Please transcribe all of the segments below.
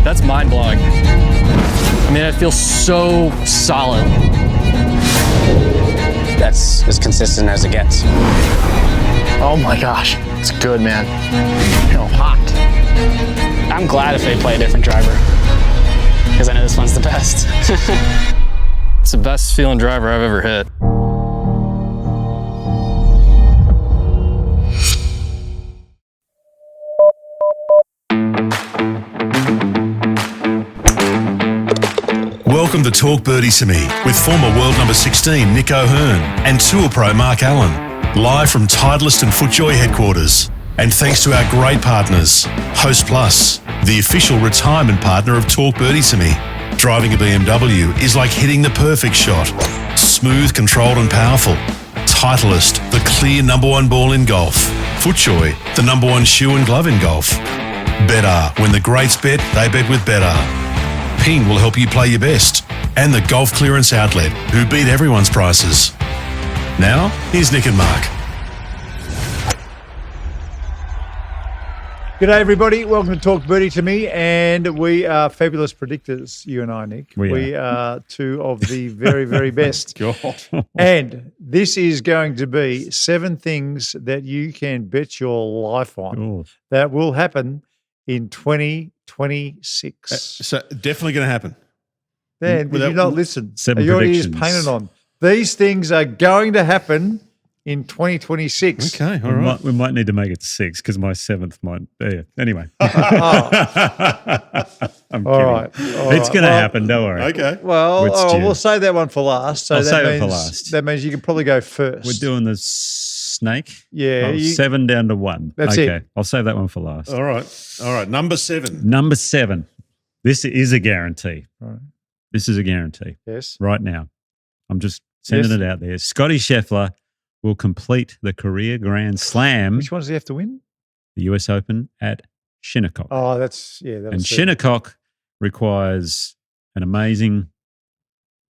That's mind-blowing. I mean, it feels so solid. That's as consistent as it gets. Oh my gosh, it's good, man. I feel hot. I'm glad if they play a different driver, because I know this one's the best. It's the best feeling driver I've ever hit. Welcome to Talk Birdie to Me with former world number 16 Nick O'Hearn and Tour Pro Mark Allen, live from Titleist and FootJoy headquarters. And thanks to our great partners, Host Plus, the official retirement partner of Talk Birdie to Me. Driving a BMW is like hitting the perfect shot. Smooth, controlled and powerful. Titleist, the clear #1 ball in golf. FootJoy, the #1 shoe and glove in golf. Betr, when the greats bet, they bet with Betr. Ping will help you play your best. And the Golf Clearance Outlet, who beat everyone's prices. Now, here's Nick and Mark. G'day everybody, welcome to Talk Birdie to Me, and we are fabulous predictors, you and I, Nick. We are two of the very, very best. And this is going to be 7 things that you can bet your life on that will happen in 2026. So definitely going to happen. Dan, did you not listen? 7 Your ears predictions. painted on. These things are going to happen in 2026. Okay, all right. We might need to make it 6 because my 7th might. Anyway. I'm kidding. All right. It's going to happen, don't worry. Okay. Well, It's oh, due. we'll save that one for last. So I'll that save it means, for last. That means you can probably go first. We're doing the snake. Yeah, 7 down to 1. That's okay. it. I'll save that one for last. All right. Number 7. Number 7. This is a guarantee. All right. This is a guarantee Yes. right now. I'm just sending it out there. Scotty Scheffler will complete the career Grand Slam, Which ones do you have to win? the US Open at Shinnecock. Oh, that's that'll And suit. Shinnecock requires an amazing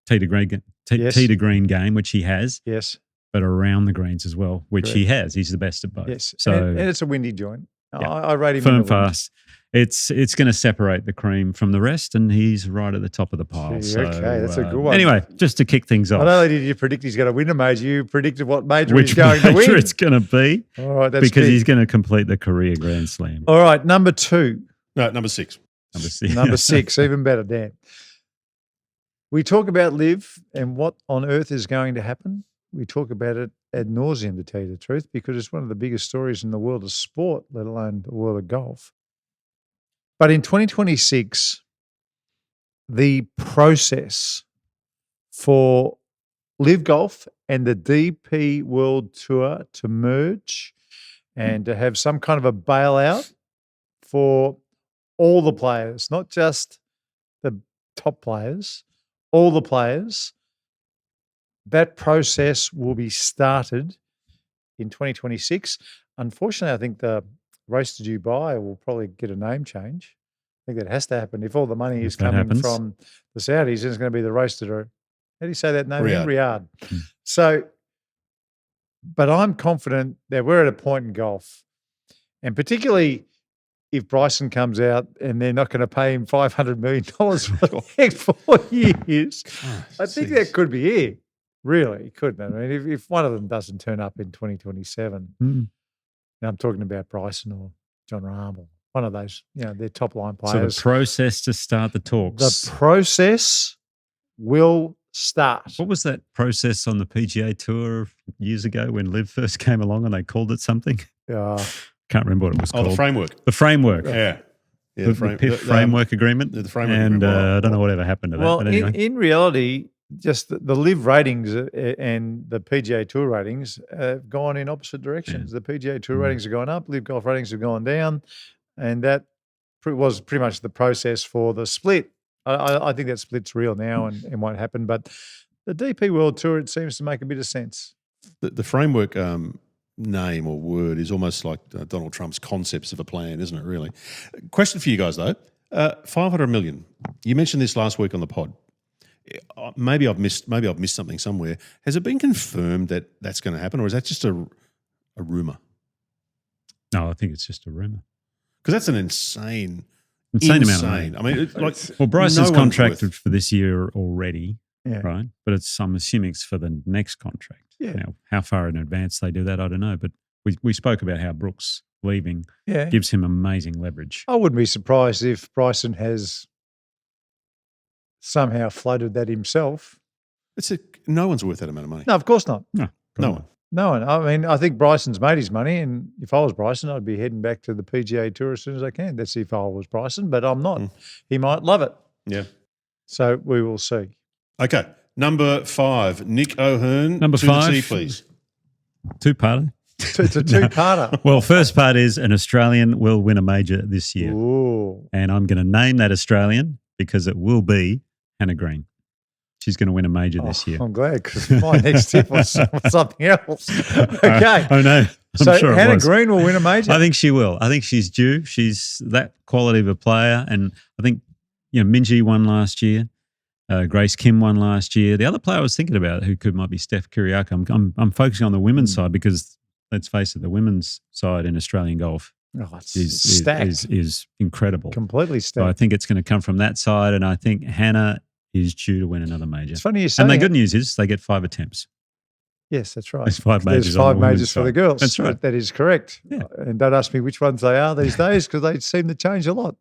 tee to green game, which he has, Yes. but around the greens as well, which he has. He's the best at both. Yes. So and it's a windy joint. Yeah. I rate him firm in the wind. fast. It's going to separate the cream from the rest, and he's right at the top of the pile. Gee, So, okay, that's a good one. Anyway, just to kick things off, Not only did you predict he's going to win a major, you predicted what major which he's going to major win. it's going to be, All right, that's because big. he's going to complete the career Grand Slam. All right, number 2. No, number 6. Number 6. Number 6, even better, Dan. We talk about LIV and what on earth is going to happen. We talk about it ad nauseum, to tell you the truth, because it's one of the biggest stories in the world of sport, let alone the world of golf. But in 2026, the process for LIV Golf and the DP World Tour to merge and to have some kind of a bailout for all the players, not just the top players, all the players, that process will be started in 2026. Unfortunately, I think the Race to Dubai will probably get a name change. I think that has to happen. If all the money is If that coming happens. from the Saudis, then it's going to be the Race to how do you say that name? Riyadh. Riyadh. So, but I'm confident that we're at a point in golf, and particularly if Bryson comes out and they're not going to pay him $500 million for the next 4 years, I think that could be it. Really, couldn't it? I mean, if one of them doesn't turn up in 2027, now I'm talking about Bryson or John Rahm or one of those, they're top line So players. the process to start the talks. The process will start. What was that process on the PGA Tour years ago when LIV first came along and they called it something? Can't remember what it was Oh, called. the framework. The framework. Yeah. The PIF framework agreement. The framework and agreement. I don't know whatever happened to that. Well, but anyway. in reality, just the LIV ratings and the PGA Tour ratings have gone in opposite directions. The PGA Tour ratings have gone up, LIV Golf ratings have gone down, and that was pretty much the process for the split. I think that split's real now and won't happen, but the DP World Tour, it seems to make a bit of sense. The framework name or word is almost like Donald Trump's concepts of a plan, isn't it, really? Question for you guys, though. 500 million. You mentioned this last week on the pod. Maybe I've missed something somewhere. Has it been confirmed that that's going to happen, or is that just a rumor? No, I think it's just a rumor. Because that's an insane Insane amount of money. I mean, it's like Well, Bryce no is one's contracted worth- for this year already, Yeah. right? But I'm assuming it's for the next contract. Yeah. Now, how far in advance they do that, I don't know. But we spoke about how Brooks leaving Yeah. gives him amazing leverage. I wouldn't be surprised if Bryson has somehow floated that himself. no one's worth that amount of money. No, of course not. No, No one. No one. I mean, I think Bryson's made his money, and if I was Bryson, I'd be heading back to the PGA Tour as soon as I can. That's if I was Bryson, but I'm not. He might love it. Yeah. So we will see. Okay. Number 5, Nick O'Hearn. Number to the 5. tee, please. Two-parter. It's a two-parter. Well, first part is an Australian will win a major this year. Ooh. And I'm going to name that Australian because it will be Hannah Green. She's going to win a major this year. I'm glad because my next tip was something else. Okay. Oh, no. So I'm sure it Hannah was. Green will win a major. I think she will. I think she's due. She's that quality of a player. And I think, Minjee won last year. Grace Kim won last year. The other player I was thinking about who might be Steph Kyriacou. I'm focusing on the women's side because, let's face it, the women's side in Australian golf it's stacked. is incredible. Completely So I stacked. think it's going to come from that side. And I think Hannah is due to win another major. It's funny you say And the that. good news is they get 5 attempts. Yes, that's right. There's 5 There's majors on 5 the women's majors for the side. girls. That's right. That is correct. Yeah. And don't ask me which ones they are these days because they seem to change a lot.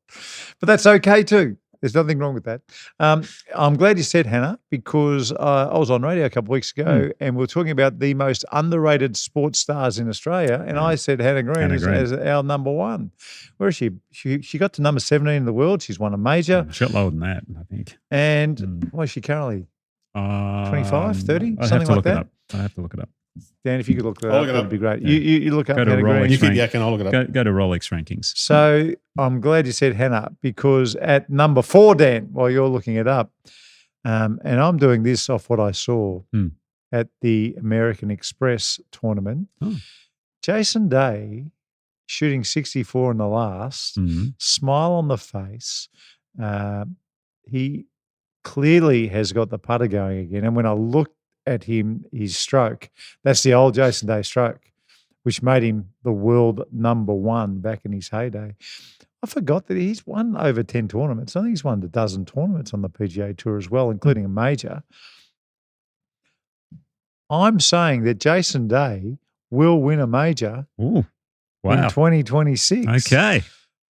But that's okay too. There's nothing wrong with that. I'm glad you said Hannah because I was on radio a couple of weeks ago and we were talking about the most underrated sports stars in Australia, and I said Hannah Green, as our number 1. Where is she? She got to number 17 in the world. She's won a major. She got lower than that, I think. And what is she currently? 25, 30, I something like that? I have to look it up. Dan, if you could look that I'll up, look it that'd up. be great. Yeah. You look up Go to Hannah Rolex Green. You keep yakking, I'll look it up. Go to Rolex rankings. So I'm glad you said Hannah because at number 4, Dan, while you're looking it up, and I'm doing this off what I saw at the American Express tournament, Jason Day shooting 64 in the last, smile on the face. He clearly has got the putter going again. And when I looked at him, his stroke, that's the old Jason Day stroke, which made him the world number 1 back in his heyday. I forgot that he's won over 10 tournaments. I think he's won a dozen tournaments on the PGA Tour as well, including a major. I'm saying that Jason Day will win a major Ooh, in wow. 2026. Okay.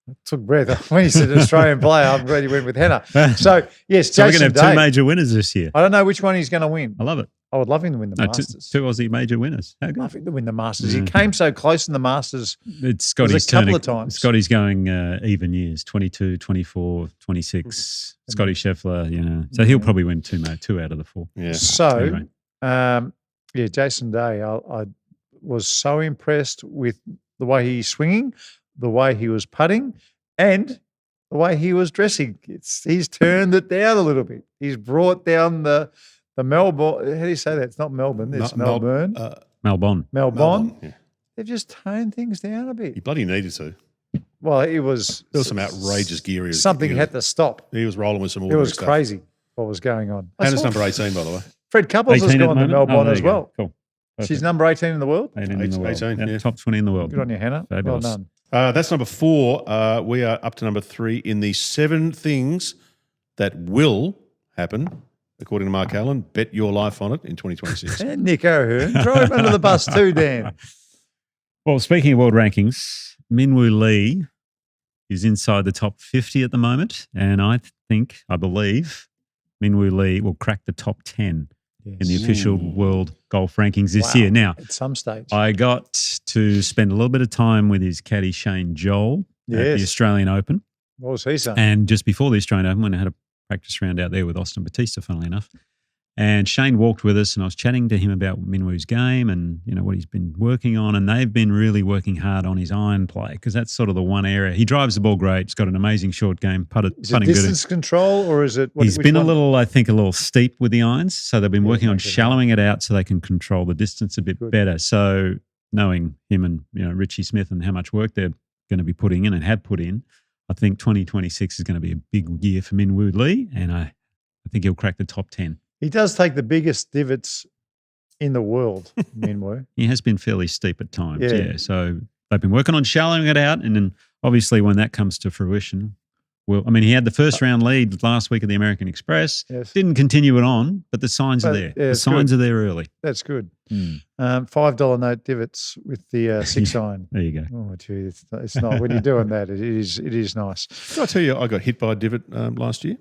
I took breath. When you said Australian player, I'm glad you went with Hannah. So, yes, So we're Jason going to have Day. 2 major winners this year. I don't know which one he's going to win. I love it. I would love him to win the No, Masters. 2 Aussie major winners. How I good. think to win the Masters. He came so close in the Masters. It's Scotty's There's a couple turn. of times. Scotty's going even years, 22, 24, 26. Scotty Scheffler, So he'll probably win 2 out of the 4. Yeah. So, Anyway. Jason Day, I was so impressed with the way he's swinging, the way he was putting, and the way he was dressing. He's turned it down a little bit. He's brought down the Melbourne. How do you say that? It's not Melbourne. It's Melbourne. Melbourne. Melbourne. Yeah. They've just toned things down a He bit. bloody needed to. Well, it was There was some outrageous gear. Something had to stop. He was rolling with some It ordinary was stuff. crazy what was going on. I Hannah's saw number 18, by the way. Fred Couples has 18 at gone the to moment? Melbourne there as you go. well. Cool. She's Perfect. number 18 in the world. 18 in the world. 18, Yep, yeah. Top 20 in the world. Good on you, Hannah. Fabulous. Well done. That's number 4. We are up to number 3 in the 7 things that will happen, according to Mark Allen. Bet your life on it in 2026. And Nick O'Hearn. Throw him under the bus too, Dan. Well, speaking of world rankings, Minwoo Lee is inside the top 50 at the moment. And I believe Minwoo Lee will crack the top 10 in the official world golf rankings this year. Now, At some stage. I got to spend a little bit of time with his caddy, Shane Joel, at the Australian Open. What was he saying? And just before the Australian Open, when I had a practice round out there with Austin Batista, funnily enough, and Shane walked with us and I was chatting to him about Minwoo's game and, what he's been working on. And they've been really working hard on his iron play because that's sort of the one area. He drives the ball great. He's got an amazing short game, Is it putting good. distance control or is it? He's which been one? a little steep with the irons. So they've been working on shallowing it out so they can control the distance a bit better. So knowing him and, Richie Smith and how much work they're going to be putting in and have put in, I think 2026 is going to be a big year for Minwoo Lee. And I think he'll crack the top 10. He does take the biggest divots in the world, Minwoo. He has been fairly steep at times, Yeah. yeah. So they've been working on shallowing it out, and then obviously when that comes to fruition, will. I mean, he had the first round lead last week at the American Express. Yes. Didn't continue it on, but the signs are there. Yeah, the signs are there early. That's good. Mm. $5 note divots with the 6 iron. There you go. Oh, gee, it's not. When you're doing that, it is nice. Did I tell you I got hit by a divot last year?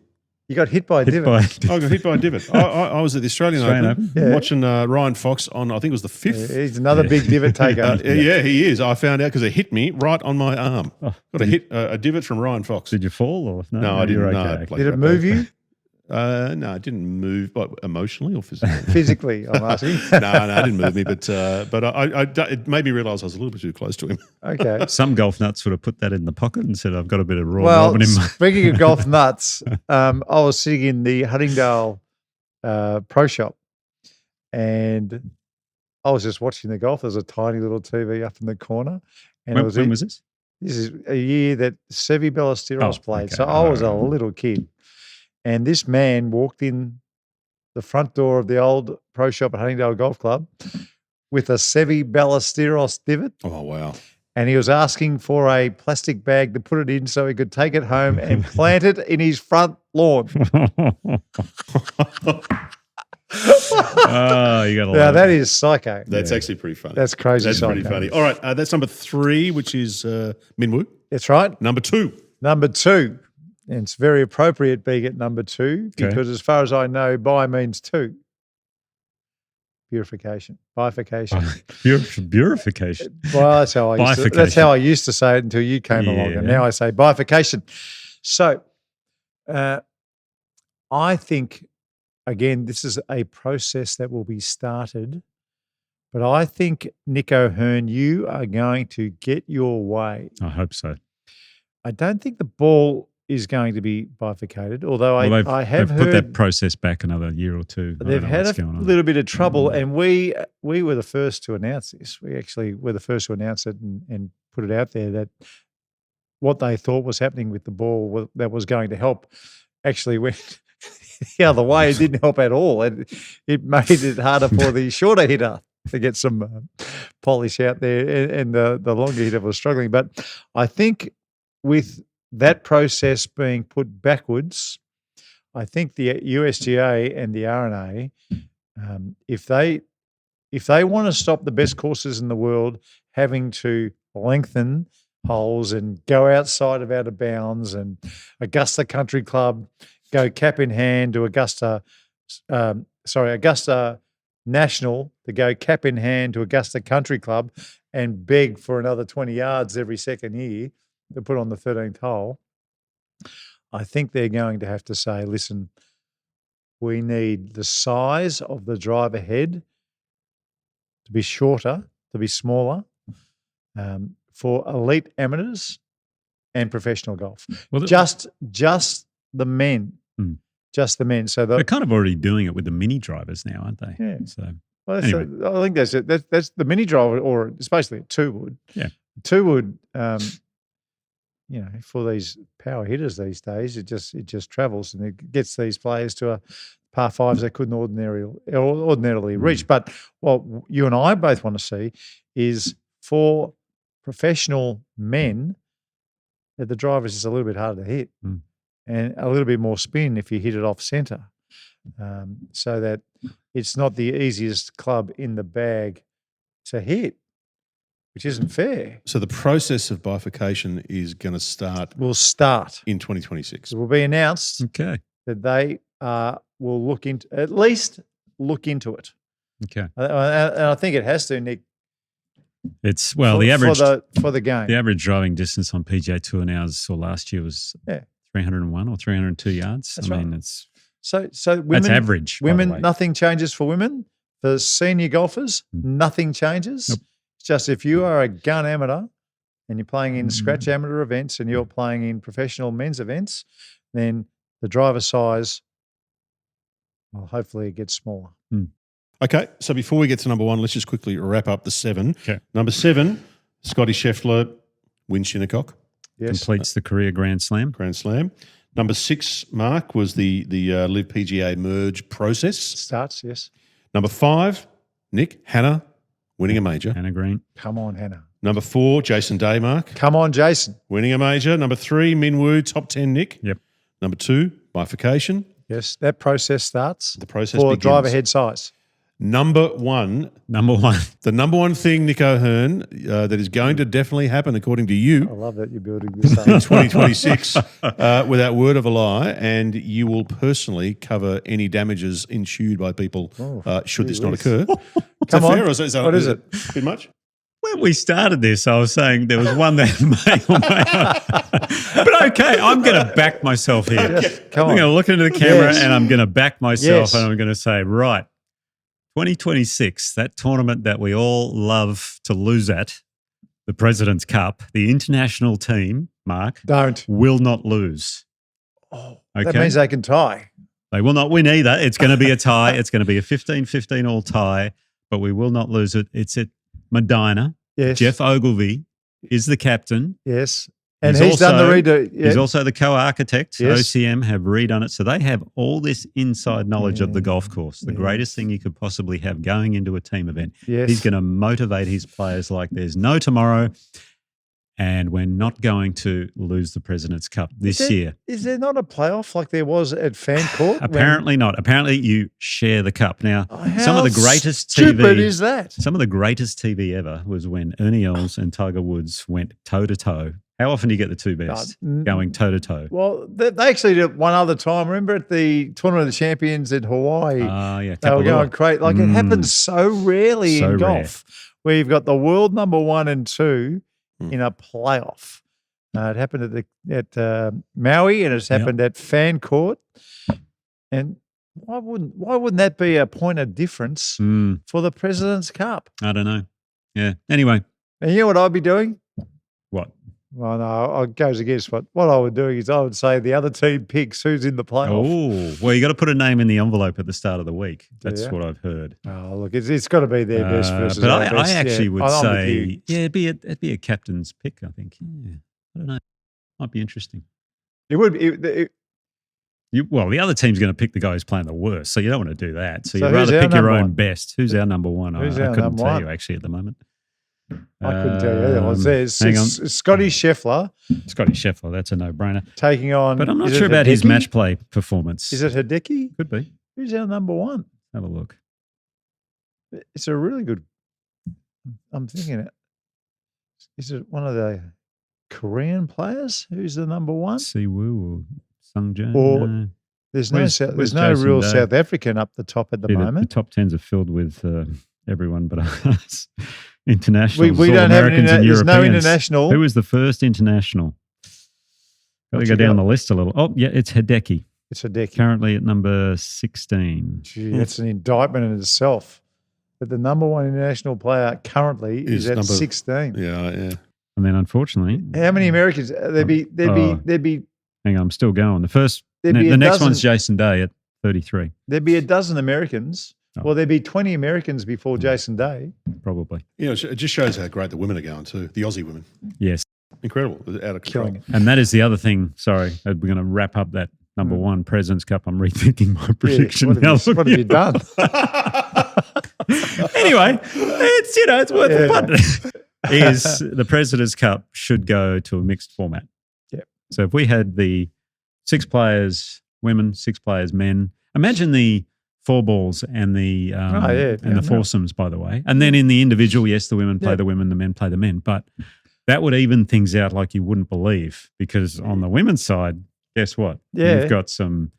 You got hit by a divot. I got hit by a divot. I was at the Australian Open watching Ryan Fox on, I think it was the 5th. He's another big divot taker. Yeah, he is. I found out because it hit me right on my arm. Got a divot from Ryan Fox. Did you fall or no? I didn't. Okay. No, did it move you? No, it didn't move, but emotionally or physically? Physically, I'm asking. No, it didn't move me, but it made me realise I was a little bit too close to him. Okay. Some golf nuts would have put that in the pocket and said, "I've got a bit of raw Well, in my." speaking of golf nuts, I was sitting in the Huntingdale Pro Shop, and I was just watching the golf. There's a tiny little TV up in the corner, and When was this? This is a year that Seve Ballesteros played. okay. So I was a little kid. And this man walked in the front door of the old pro shop at Huntingdale Golf Club with a Seve Ballesteros divot. Oh, wow. And he was asking for a plastic bag to put it in so he could take it home and plant it in his front lawn. Oh, you got to Now, that is psycho. That's actually pretty funny. That's crazy That's psycho. pretty funny. All right, that's number 3, which is Minwoo. That's right. Number 2. Number 2. And it's very appropriate being at number 2 because as far as I know, bi means 2. Bifurcation. Purification. Well, that's how I used to say it until you came along, and now I say bifurcation. So, I think again this is a process that will be started, but I think Nick O'Hearn, you are going to get your way. I hope so. I don't think the ball is going to be bifurcated, although I have they've heard put that process back another year or two. they've had a little bit of trouble, and we were the first to announce this. We actually were the first to announce it and put it out there that what they thought was happening with the ball that was going to help actually went the other way. It didn't help at all. It made it harder for the shorter hitter to get some polish out there, and the longer hitter was struggling. But I think with that process being put backwards, I think the USGA and the RNA, if they want to stop the best courses in the world having to lengthen holes and go outside of out of bounds, and Augusta Country Club go cap in hand to Augusta National to go cap in hand to Augusta Country Club and beg for another 20 yards every second year to put on the 13th hole, I think they're going to have to say, listen, we need the size of the driver head to be shorter, to be smaller, for elite amateurs and professional golf. Well, just the men. Just the men. So they're kind of already doing it with the mini drivers now, aren't they? Yeah. So well, anyway. I think that's it. That's the mini driver, or it's basically a 2-wood. Yeah. 2-wood, for these power hitters these days, it just travels and it gets these players to a par fives they couldn't ordinarily reach. But what you and I both want to see is for professional men that the drivers is a little bit harder to hit and a little bit more spin if you hit it off centre, so that it's not the easiest club in the bag to hit, which isn't fair. So the process of bifurcation is going to start. Will start in 2026. It will be announced. Okay. That they will at least look into it. Okay. And I think it has to, Nick. It's the average for the game. The average driving distance on PGA Tour now last year was 301 or 302 yards. That's I mean, right. it's so women. That's average. Women, nothing changes for women. For senior golfers, nothing changes. Nope. It's just if you are a gun amateur and you're playing in scratch amateur events and you're playing in professional men's events, then the driver size, well, hopefully it gets smaller. Okay, so before we get to number 1, let's just quickly wrap up the 7. Okay. Number 7, Scotty Scheffler wins Shinnecock. Yes. Completes the career Grand Slam. Grand Slam. Number 6, Mark, was the LIV PGA merge process. Starts, yes. Number 5, Nick, Hannah winning a major. Hannah Green. Come on, Hannah. Number 4, Jason Day, Mark. Come on, Jason. Winning a major. Number 3, Minwoo, top 10, Nick. Yep. Number 2, bifurcation. Yes, that process starts. The process for begins. driver head size. Number 1. The number one thing, Nick O'Hearn, that is going to definitely happen, according to you, I love that you're building this up. in 2026, without word of a lie, and you will personally cover any damages ensued by people should this not occur. Is that fair, or is that, What is it? A bit much? When we started this, I was saying there was one that may or may not. But okay, I'm going to back myself here. Yes, come I'm on. going to look into the camera Yes. and I'm going to back myself Yes. and I'm going to say, right, 2026, that tournament that we all love to lose at, the President's Cup, the international team, Mark, Don't. will not lose. Oh, Okay. That means they can tie. They will not win either. It's going to be a tie. It's going to be a 15-15 all tie, but we will not lose it. It's at Medina. Yes. Jeff Ogilvie is the captain. Yes. And he's done the redo. Yeah. He's also the co-architect. Yes. OCM have redone it. So they have all this inside knowledge of the golf course, the greatest thing you could possibly have going into a team event. Yes. He's going to motivate his players like there's no tomorrow. And we're not going to lose the President's Cup this year. Is there not a playoff like there was at Fancourt? Apparently not. Apparently you share the cup. Now, some of the greatest stupid TV is that? Some of the greatest TV ever was when Ernie Els and Tiger Woods went toe-to-toe. How often do you get the two best going toe-to-toe? Well, they actually did it one other time. Remember at the Tournament of the Champions in Hawaii? Yeah. They were going crazy. Like it happens so rarely So in rare. golf where you've got the world number 1 and 2 in a playoff. It happened at Maui and it's happened at Fancourt. And why wouldn't that be a point of difference for the President's Cup? I don't know. Yeah. Anyway. And you know what I'd be doing? What? Well, no, it goes against what I would do is I would say the other team picks who's in the playoff. Oh, well, you got to put a name in the envelope at the start of the week. That's what I've heard. Oh, look, it's got to be their best versus but our I best. actually would I'm with say, you. it'd be a captain's pick, I think. Yeah. I don't know. Might be interesting. It would be. Well, the other team's going to pick the guy who's playing the worst, so you don't want to do that. So you'd who's rather our pick your number own one? best. Who's our number one? Who's I our couldn't number tell one? you actually at the moment. I couldn't tell you either. Well, Hang on. it's Scotty Scheffler Scotty Scheffler, that's a no-brainer. taking on. But I'm not is it sure about his Hideki? match play performance. Is it Hideki? Could be. Who's our number 1? Have a look. It's a really good. I'm thinking it. Is it one of the Korean players who's the number 1? Siwoo or Sungjae? Or- No. There's Where's no Jason real Day? South African up the top at the See, the moment. top 10s are filled with everyone but us. Internationals. We all don't have Americans and there's no Europeans. international. Who was the first international? Got to What go you down got? the list a little. Oh, yeah, it's Hideki. It's Hideki. Currently at number 16. Gee, that's an indictment in itself. That the number 1 international player currently is at number- 16. Yeah. And then unfortunately, How many Americans? There'd be hang on, I'm still going. The be the a next dozen- one's Jason Day at 33, There'd be a dozen Americans. Oh. Well, there'd be 20 Americans before Jason Day. probably. You know, it just shows how great the women are going too. The Aussie women. Yes. Incredible. Out of control. Killing it. And that is the other thing. Sorry, we're going to wrap up that number 1 President's Cup. I'm rethinking my prediction Yeah, now. what have you done? Anyway, it's worth a punt. Is the President's Cup should go to a mixed format. Yeah. So if we had the 6 players women, 6 players men, imagine the 4 balls and the the foursomes, by the way. And then in the individual, yes, the women play the women, the men play the men. But that would even things out like you wouldn't believe, because on the women's side, guess what? Yeah. You've got some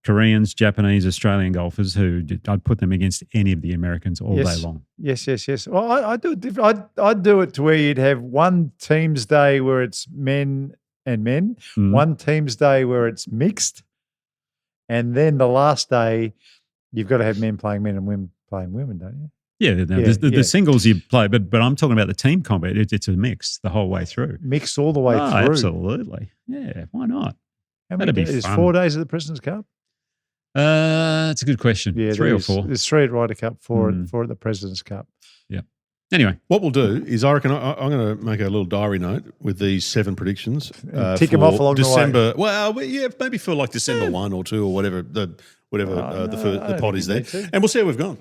Koreans, Japanese, Australian golfers who I'd put them against any of the Americans all day long. Yes. Well, I do it different. I'd do it to where you'd have one team's day where it's men and men, one team's day where it's mixed, and then the last day you've got to have men playing men and women playing women, don't you? Yeah, the singles you play, but I'm talking about the team combat. It's a mix the whole way through. Mixed all the way through. Absolutely. Yeah, why not? How many That'd be days? fun. 4 days of the President's Cup? It's a good question. Yeah, 3 or 4. There's 3 at Ryder Cup, 4 at the President's Cup. Yeah. Anyway, What we'll do is I reckon I'm going to make a little diary note with these 7 predictions. Tick 'em for off along the way. December. Well, yeah, maybe for like December 1 or 2 or whatever the pod is there. me too. And we'll see how we've gone.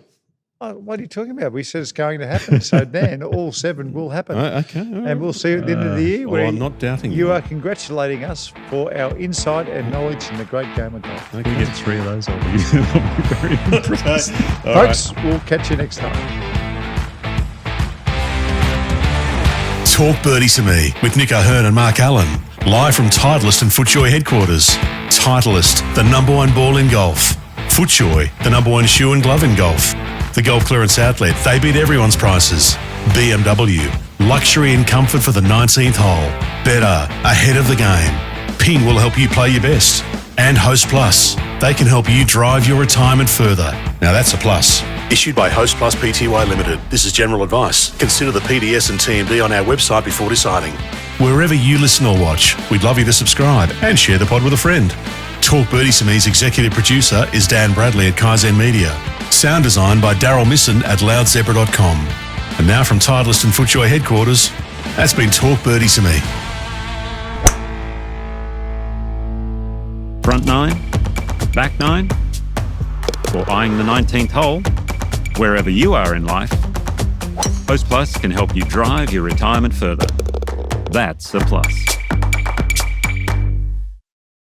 Oh, what are you talking about? We said it's going to happen. So, Dan, all 7 will happen. Okay. All right. And we'll see you at the end of the year Well, where I'm not doubting you are congratulating us for our insight and knowledge in the great game of golf. If we get 3 of those, I'll be very impressed. Folks, we'll catch you next time. Talk Birdie to Me with Nick O'Hearn and Mark Allen. Live from Titleist and FootJoy headquarters. Titleist, the #1 ball in golf. FootJoy, the #1 shoe and glove in golf. The Golf Clearance Outlet, they beat everyone's prices. BMW, luxury and comfort for the 19th hole. Betr, ahead of the game. Ping will help you play your best. And Host Plus, they can help you drive your retirement further. Now that's a plus. Issued by Host Plus Pty Limited. This is general advice. Consider the PDS and TMD on our website before deciding. Wherever you listen or watch, we'd love you to subscribe and share the pod with a friend. Talk Birdie to Me's executive producer is Dan Bradley at Kaizen Media. Sound design by Daryl Misson at loudzebra.com. And now from Titleist and FootJoy headquarters, that's been Talk Birdie to Me. Front 9, back 9, or eyeing the 19th hole, wherever you are in life, Host Plus can help you drive your retirement further. That's a plus.